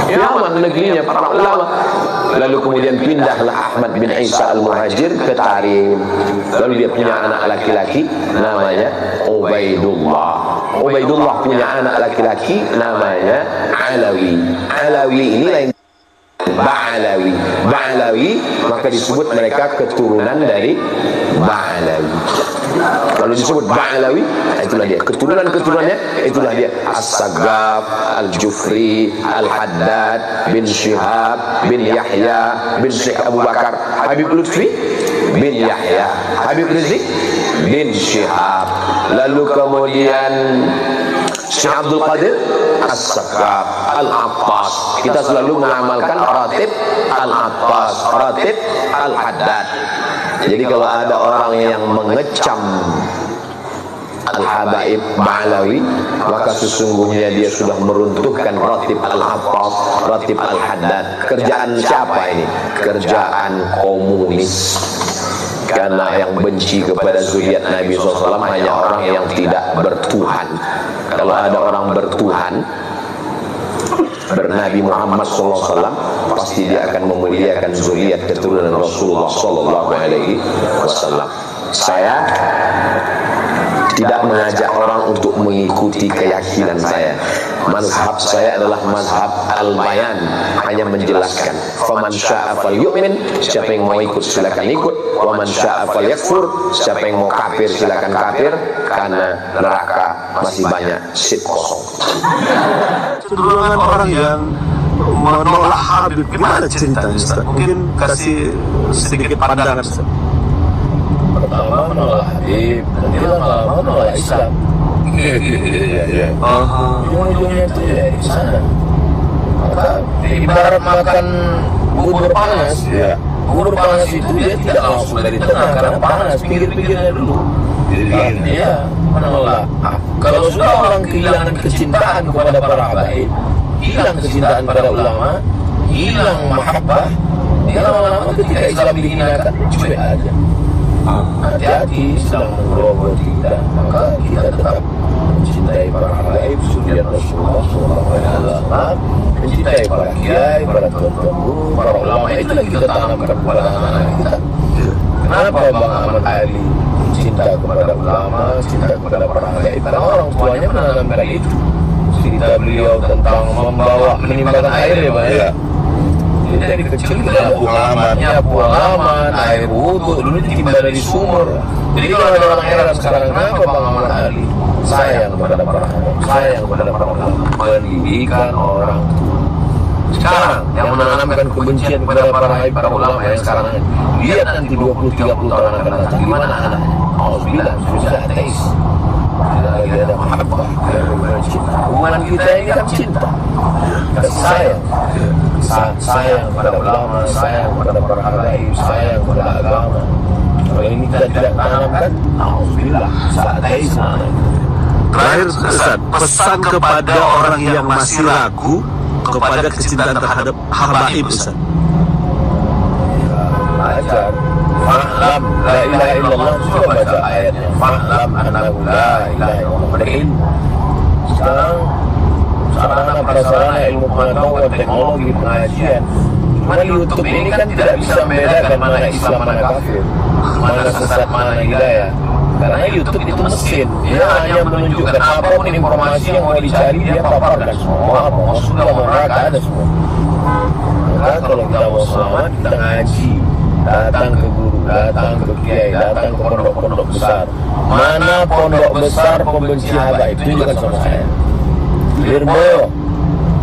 Yaman negerinya para ulama. Lalu kemudian pindahlah Ahmad bin Isa al-Muhajir ke Tarim. Lalu dia punya anak laki-laki namanya Ubaidullah. Ubaidullah punya anak laki-laki namanya Alawi. Alawi ini lain Ba'alawi. Ba'alawi maka disebut mereka keturunan dari Ba'alawi. Kalau disebut Ba'alawi, itulah dia keturunan-keturunannya, itulah dia As-Saggaf, Al-Jufri, Al-Haddad bin Syihab bin Yahya bin Syekh Abu Bakar, Habib Lutfi bin Yahya, Habib Rizik bin Syihab. Lalu kemudian Syekh Abdul Qadir As-Saggaf, Al-Abbas. Kita selalu mengamalkan ratib Al-Abbas, ratib Al-Haddad. Jadi kalau ada orang yang mengecam Al-Habaib Ba'alawi, maka sesungguhnya dia sudah meruntuhkan ratib Al-Abbas, ratib Al-Haddad. Kerjaan siapa ini? Kerjaan komunis. Karena yang benci kepada zuriat Nabi SAW hanya orang yang tidak bertuhan. Kalau ada orang bertuhan, bernabi Muhammad SAW, pasti dia akan memuliakan zuriat keturunan Rasulullah SAW. Saya tidak mengajak orang untuk mengikuti keyakinan saya. Mazhab saya adalah mazhab al-bayan, hanya menjelaskan. Faman syaa falyu'min, siapa yang mau ikut silakan ikut. Wa man syaa falyakfur, siapa yang mau kafir silakan kafir, karena neraka masih banyak seat kosong. Keturunan orang yang menolak Habib, gimana ceritanya Ustaz? Mungkin kasih sedikit pandangan Ustaz. Pertama menolak Habib, nanti lama-lama menolak Islam. Iya. Ujung-ujungnya itu ya di sana. Maka ibarat makan bubur panas, ya. Bubur panas itu dia tidak langsung dari tengah karena panas, pinggir-pinggirnya dulu. Jadi dia menolak. Kalau sudah orang kehilangan kecintaan kepada para habaib, hilang kecintaan pada ulama, hilang mahabbah, dia lama-lama ketika Islam dihinakan, cuek aja. Hati-hati sedang menggerogoti kita, maka kita tetap mencintai para habaib, zuriat Rasulullah SAW, mencintai para kiai, para tuan-tuan guru, para ulama. Itu yang kita tanamkan kepada anak-anak kita. Kenapa Bang Ahmad Ali cinta kepada ulama, cinta kepada para habaib? Karena orang tuanya menanamkan itu. Cerita beliau tentang menimbakan air ya Pak ya. Jadi dari kecil kita nyapu halaman, air wudhu dulu ditimba dari sumur. Jadi kalau ada orang heran sekarang, kenapa Bang Ahmad Ali sayang kepada para habaib, sayang kepada para ulama? Pendidikan orang tua. Sekarang yang menanamkan kebencian kepada para habaib, para ulama yang sekarang, lihat nanti 20-30 tahun akan datang gimana anak-anak. Alhamdulillah sudah ateis. Tidak lagi ada mahabbah, cinta. Hubungan kita ini kan cinta, kasih sayang pada ulama, sayang pada para habaib, sayang pada agama. Kalau ini kita tidak tanamkan, alhamdulillah saat ateis. Terakhir Ustaz, pesan kepada orang yang masih ragu kepada kecintaan terhadap habaib Ustaz. Ajar fa'lam la ilaha illallah, coba baca ayatnya. Fa'lam annahu la ilaha illallah. Sekarang sarana-prasarana ilmu pengetahuan, teknologi, pengajian, cuma di YouTube ini kan tidak bisa membedakan mana Islam, mana kafir, mana sesat, mana hidayah. Karena YouTube itu mesin, dia hanya menunjukkan apapun informasi yang mau dicari, dia paparkan semua. Mau sudah mau neraka ada semua. Maka kalau kita mau selamat, kita ngaji, datang ke guru, datang ke kiai, datang ke pondok-pondok besar. Mana pondok besar pembenci habaib, tunjukkan sama saya. Lirboyo,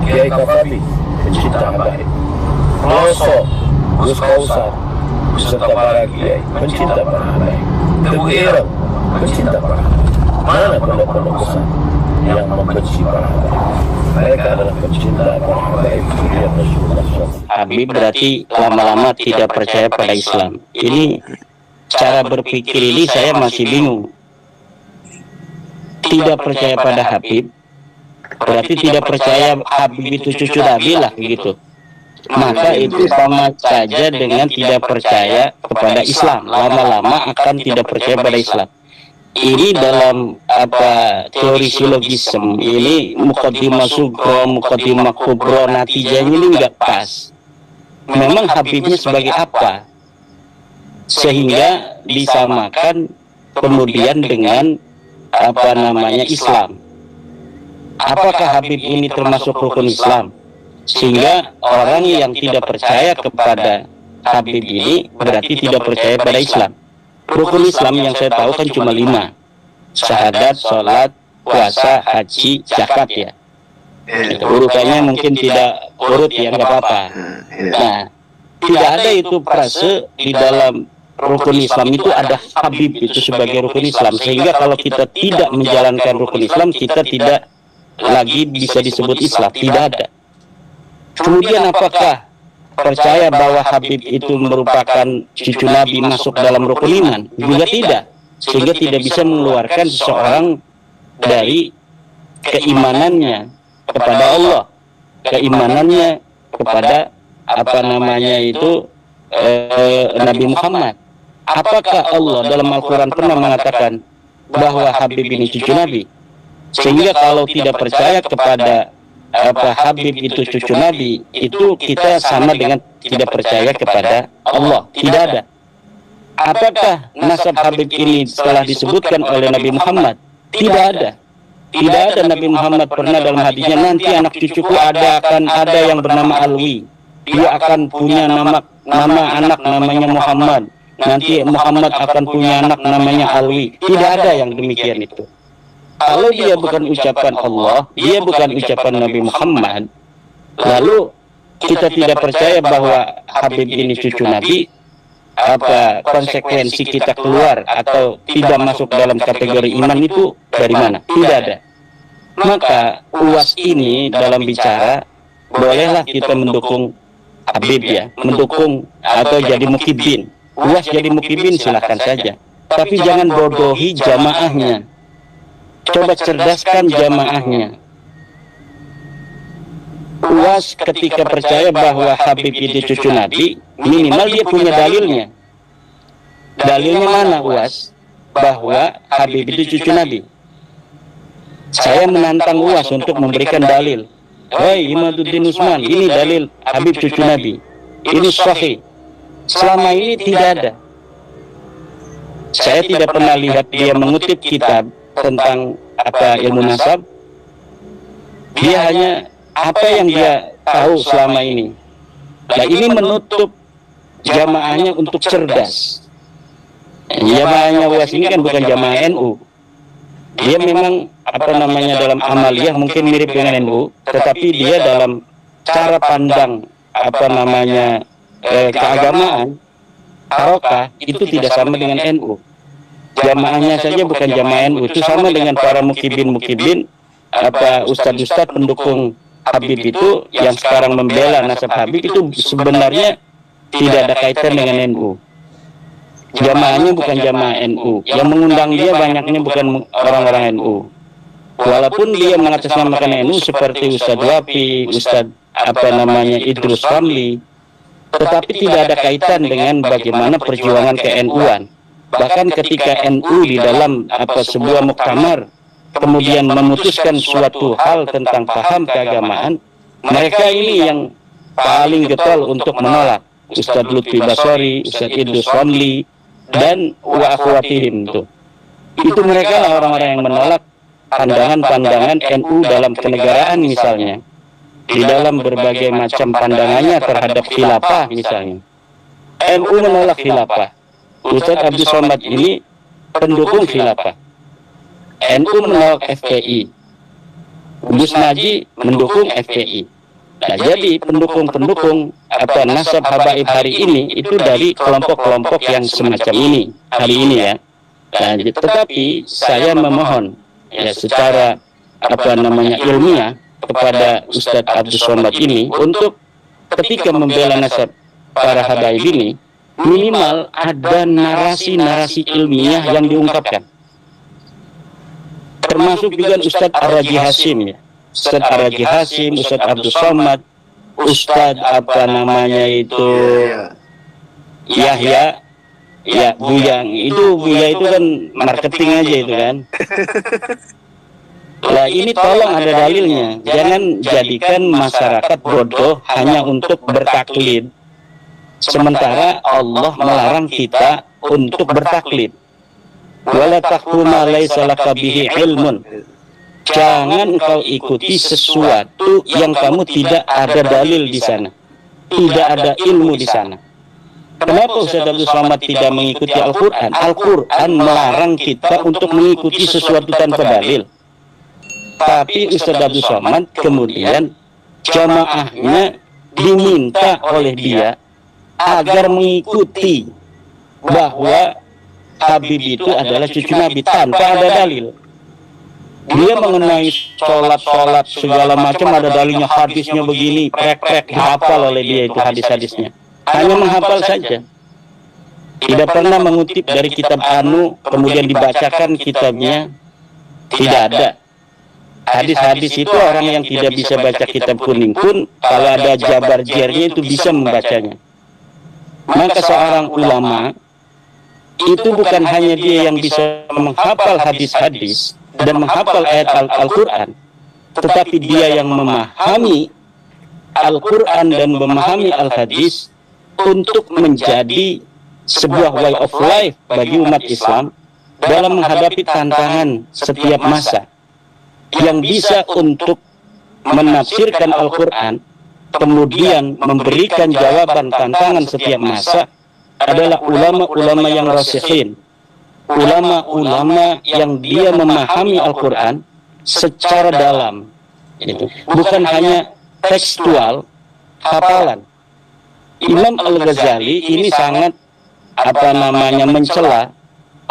Kiai Kafabi, pencinta habaib. Pelosok, Gus Kausar, beserta para kiai, pencinta para habaib. Tebu Ireng, pencinta para habaib. Mana pondok-pondok besar yang membenci para habaib? Mereka adalah pencinta para habaib. Habib berarti lama-lama tidak percaya pada Islam. Ini cara berpikir ini saya masih bingung. Tidak percaya pada Habib, berarti tidak percaya Habib itu cucu Nabi lah gitu. Maka itu sama saja dengan tidak percaya kepada Islam. Lama-lama akan tidak percaya pada Islam. ini dalam teori silogisme ini muqaddimah sugro, muqaddimah kubro, natijahnya ini nggak pas. Memang Habibnya sebagai apa? Sehingga disamakan kemudian dengan Islam. Apakah Habib ini termasuk rukun Islam? Sehingga orang yang tidak percaya kepada Habib ini berarti tidak percaya pada Islam. Rukun Islam yang saya tahu kan cuma 5. Syahadat, sholat, puasa, haji, zakat ya. Urutannya mungkin tidak urut ya, nggak apa-apa. Nah, tidak ada itu frase di dalam rukun Islam itu ada Habib itu sebagai rukun Islam. Sehingga kalau kita tidak menjalankan rukun Islam, kita tidak lagi bisa disebut Islam. Tidak ada. Kemudian apakah percaya bahwa Habib itu merupakan cucu Nabi masuk dalam rukun iman? Juga tidak. Sehingga tidak bisa mengeluarkan seseorang dari keimanannya kepada Allah, keimanannya kepada Nabi Muhammad. Apakah Allah dalam Al-Quran pernah mengatakan bahwa Habib ini cucu Nabi? Sehingga kalau tidak percaya kepada Habib itu cucu Nabi, itu kita sama dengan tidak percaya kepada Allah. Tidak ada. Apakah nasab Habib ini setelah disebutkan oleh Nabi Muhammad? Tidak ada. Tidak ada. Nabi Muhammad pernah dalam hadisnya, nanti anak cucuku akan ada yang bernama Alwi. Dia akan punya nama anak namanya Muhammad. Nanti Muhammad akan punya anak namanya Alwi. Tidak ada yang demikian itu. Kalau dia bukan ucapan Allah, dia bukan ucapan Nabi Muhammad, lalu kita tidak percaya bahwa Habib ini cucu Nabi, konsekuensi kita keluar atau tidak masuk dalam kategori iman itu dari mana? Tidak ada. Maka UAS ini dalam bicara, bolehlah kita mendukung Habib ya, mendukung atau jadi mukibin. UAS jadi mukibin silahkan saja. Tapi jangan bodohi jamaahnya. Coba cerdaskan jamaahnya. UAS ketika percaya bahwa Habib itu cucu Nabi, minimal dia punya dalilnya. Dalilnya mana UAS? Bahwa Habib itu cucu Nabi. Saya menantang UAS untuk memberikan dalil. Wahai Imaduddin Usman, ini dalil Habib cucu Nabi. Ini sahih. Selama ini tidak ada. Saya tidak pernah lihat dia mengutip kitab tentang ilmu nasab. Dia hanya apa yang dia tahu selama ini. Nah, ini menutup jamaahnya untuk cerdas. Jamaahnya UAS ini kan bukan jamaah NU. Dia memang dalam amaliyah mungkin mirip dengan NU, tetapi dia dalam cara pandang keagamaan harokah itu tidak sama dengan NU. Jamaahnya saja bukan jamaah NU, itu sama dengan para mukibin ustadz-ustadz pendukung Habib itu yang sekarang membela nasab Habib itu sebenarnya tidak ada kaitan dengan NU. Jamaahnya bukan jamaah NU, yang mengundang dia banyaknya bukan orang-orang NU. Walaupun dia mengatasnamakan NU seperti Ustadz Wafi, Ustadz Idrus Ramli, tetapi tidak ada kaitan dengan bagaimana perjuangan ke-NU-an. Bahkan ketika NU di dalam sebuah muktamar kemudian memutuskan suatu hal tentang paham keagamaan, mereka ini yang paling getol untuk menolak. Ustadz Lutfi Basori, Ustadz Idrus Ramli, dan wa akhwatihim itu mereka lah orang-orang yang menolak pandangan-pandangan NU dalam kenegaraan misalnya, di dalam berbagai macam pandangannya terhadap khilafah misalnya. NU menolak khilafah. Ustadz Abdul Somad ini pendukung khilafah. NU menolak FPI. Gus Naji mendukung FPI. Nah, jadi pendukung-pendukung nasab habaib hari ini itu dari kelompok-kelompok yang semacam ini hari ini ya. Nah, tetapi saya memohon ya secara ilmiah kepada Ustadz Abdul Somad ini untuk ketika membela nasab para habaib ini minimal ada narasi-narasi ilmiah yang diungkapkan. Termasuk juga Ustadz Ar-Raji Hasim ya. Ustadz Ar-Raji Hasim, Ustadz Abdul Somad, Ustadz Yahya Ya, Buya itu kan marketing aja itu kan. Lah ini tolong ada dalilnya. Jangan jadikan masyarakat bodoh hanya untuk bertaklid. Sementara Allah melarang kita untuk bertaklid. Wala taqfu ma laysa laka bihi ilmun. Jangan engkau ikuti sesuatu yang kamu tidak ada dalil di sana. Tidak ada ilmu di sana. Kenapa Ustaz Abdul Somad tidak mengikuti Al-Quran? Al-Quran melarang kita untuk mengikuti sesuatu tanpa dalil. Tapi Ustaz Abdul Somad kemudian jamaahnya diminta oleh dia agar mengikuti bahwa Habib itu adalah cucu Nabi tanpa ada dalil. Dia mengenai sholat segala macam ada dalilnya, hadisnya begini, prek dihafal oleh dia itu hadis-hadisnya. Hanya menghafal saja. Tidak pernah mengutip dari kitab Anu kemudian dibacakan kitabnya. Tidak ada. Hadis-hadis itu orang yang tidak bisa baca kitab kuning pun kalau ada jabar jernya itu bisa membacanya. Maka seorang ulama itu bukan hanya dia yang bisa menghafal hadis-hadis dan menghafal ayat Al-Quran, tetapi dia yang memahami Al-Quran dan memahami Al-Hadis untuk menjadi sebuah way of life bagi umat Islam dalam menghadapi tantangan setiap masa, yang bisa untuk menafsirkan Al-Quran kemudian memberikan jawaban tantangan setiap masa adalah ulama-ulama yang rasikhin, ulama-ulama yang dia memahami Al-Quran secara dalam, bukan hanya tekstual hafalan. Imam Al-Ghazali ini sangat mencela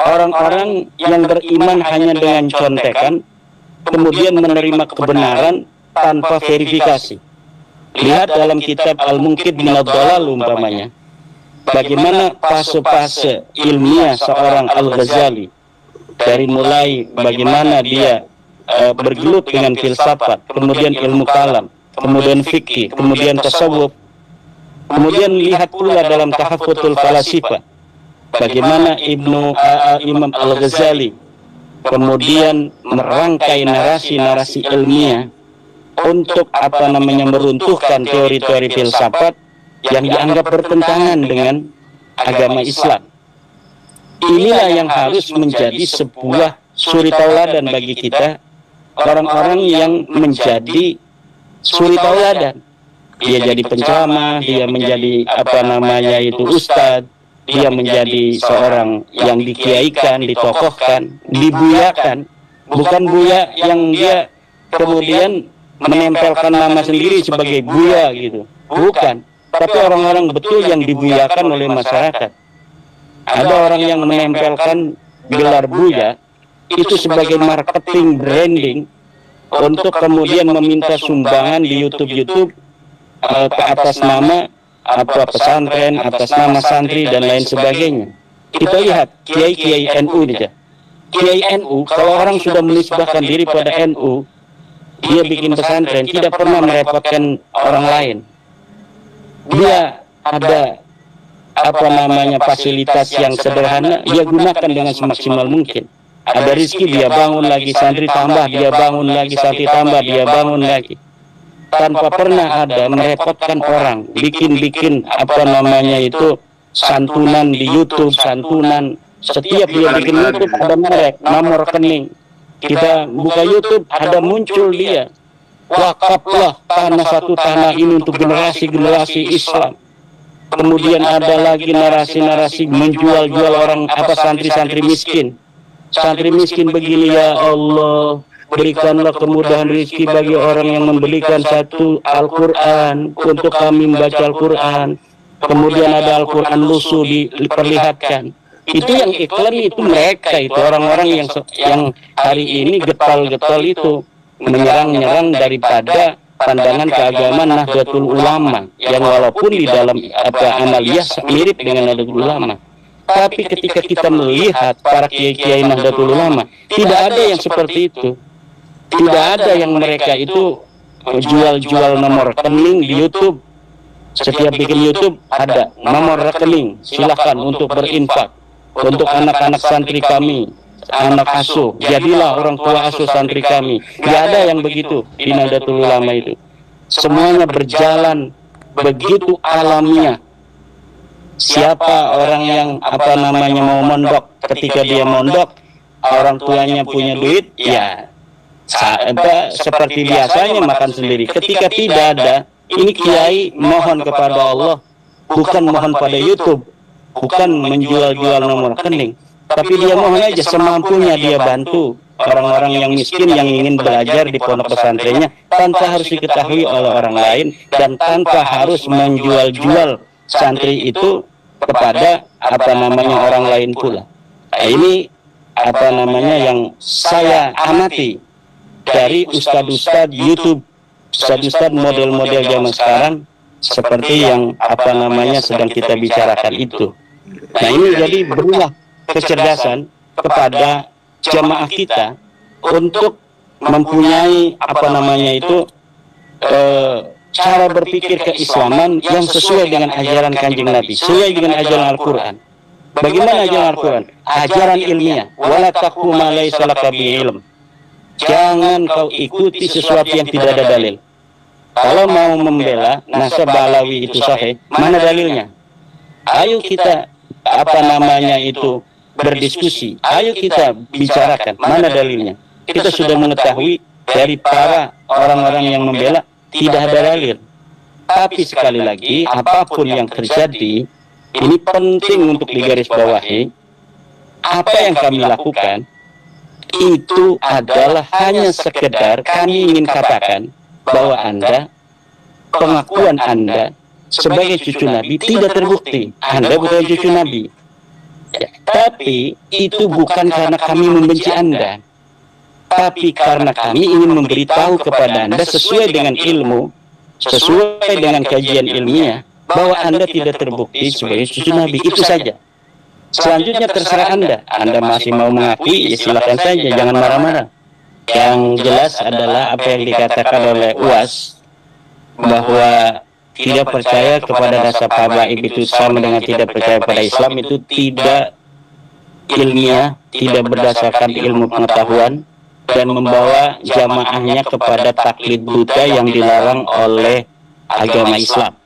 orang-orang yang beriman hanya dengan contekan kemudian menerima kebenaran tanpa verifikasi. Lihat dalam kitab Al-Munqidh min ad-Dhalal umpamanya, bagaimana fase-fase ilmiah seorang Al-Ghazali, dari mulai bagaimana dia bergelut dengan filsafat, kemudian ilmu kalam, kemudian fikih, kemudian tasawuf. Kemudian lihat pula dalam Tahaffutul Falasifah, bagaimana Imam Al-Ghazali kemudian merangkai narasi-narasi ilmiah untuk meruntuhkan teori-teori filsafat yang dianggap bertentangan dengan agama Islam. Inilah yang harus menjadi sebuah suri tauladan bagi kita, orang-orang yang menjadi suri tauladan. Dia jadi penceramah, dia menjadi ustadz, dia menjadi seorang yang dikiaikan, ditokohkan, dibuyakan. Bukan buya yang dia kemudian menempelkan nama sendiri sebagai buya gitu, bukan. Tapi orang-orang betul yang dibuyakan oleh masyarakat. Ada orang yang menempelkan gelar buya itu sebagai marketing branding untuk kemudian meminta sumbangan di YouTube ke atas nama pesantren, atas nama santri dan lain sebagainya. Kita lihat kiai NU aja. Kiai NU, kalau orang sudah menisbahkan diri pada NU, dia bikin pesantren, tidak pernah merepotkan orang lain. Dia ada fasilitas yang sederhana, dia gunakan dengan semaksimal mungkin. Ada rezeki, dia bangun lagi, santri tambah, dia bangun lagi, santri tambah, dia bangun lagi. Tanpa pernah ada merepotkan orang, bikin santunan di YouTube, santunan. Setiap dia bikin YouTube ada merek, nomor rekening. Kita buka YouTube, ada muncul dia. Wakaflah satu tanah ini untuk generasi-generasi Islam. Kemudian ada lagi narasi-narasi menjual-jual orang santri-santri miskin. Santri miskin begini, ya Allah, berikanlah kemudahan rezeki bagi orang yang membelikan satu Al-Quran untuk kami membaca Al-Quran. Kemudian ada Al-Quran lusuh diperlihatkan. Itu yang iklan itu mereka, itu orang-orang yang hari ini getol-getol itu menyerang daripada pandangan keagamaan Nahdlatul Ulama, yang walaupun di dalam analiyah mirip dengan Nahdlatul Ulama. Tapi ketika kita melihat para kiai-kiai Nahdlatul Ulama, tidak ada yang seperti itu. Tidak ada yang mereka itu jual-jual nomor rekening di YouTube. Setiap bikin YouTube ada nomor rekening, silakan untuk berinfak. untuk anak-anak santri kami, anak asuh, jadilah orang tua asuh santri kami. Gak ada yang begitu di Nahdlatul Ulama itu. Semuanya berjalan begitu alamiah. Siapa orang yang mau mondok, ketika dia mondok, orang tuanya punya duit, ya seperti biasanya makan sendiri. Ketika tidak ada, ini kiai mohon kepada Allah, bukan mohon pada YouTube, bukan menjual-jual nomor rekening, tapi dia mohon aja semampunya dia bantu orang-orang yang miskin yang ingin belajar di pondok pesantrennya tanpa harus diketahui oleh orang lain dan tanpa harus menjual-jual santri itu kepada orang lain pula. Nah, ini yang saya amati dari ustadz-ustadz YouTube, ustadz-ustadz model-model zaman sekarang seperti yang sedang kita bicarakan itu. Nah, ini jadi berulah kecerdasan kepada jamaah kita untuk mempunyai cara berpikir keislaman yang sesuai dengan ajaran Kanjeng Nabi, sesuai dengan ajaran Al-Quran. Bagaimana ajaran Al-Quran? Ajaran ilmiah. Wala taqfu ma laysa laka bihi ilm. Jangan kau ikuti sesuatu yang tidak ada dalil. Kalau mau membela nasab Balawi itu sahih, mana dalilnya? Ayo kita berdiskusi. Ayo kita bicarakan mana dalilnya. Kita sudah mengetahui dari para orang-orang yang membela tidak ada dalil. Tapi sekali lagi, apapun yang terjadi, ini penting untuk digarisbawahi. Apa yang kami lakukan itu adalah hanya sekedar kami ingin katakan bahwa pengakuan Anda sebagai cucu Nabi tidak terbukti. Anda bukan cucu Nabi. Ya, tapi itu bukan karena kami membenci Anda, tapi karena kami ingin memberitahu kepada Anda sesuai dengan ilmu, sesuai dengan kajian ilmiah, bahwa Anda tidak terbukti sebagai cucu Nabi. Itu saja. Selanjutnya terserah Anda. Anda masih mau mengakui, ya silakan saja, jangan marah-marah. Yang jelas adalah apa yang dikatakan oleh UAS, bahwa tidak percaya kepada dasar habaib itu sama dengan tidak percaya pada Islam, itu tidak ilmiah, tidak berdasarkan ilmu pengetahuan, dan membawa jamaahnya kepada taklid buta yang dilarang oleh agama Islam.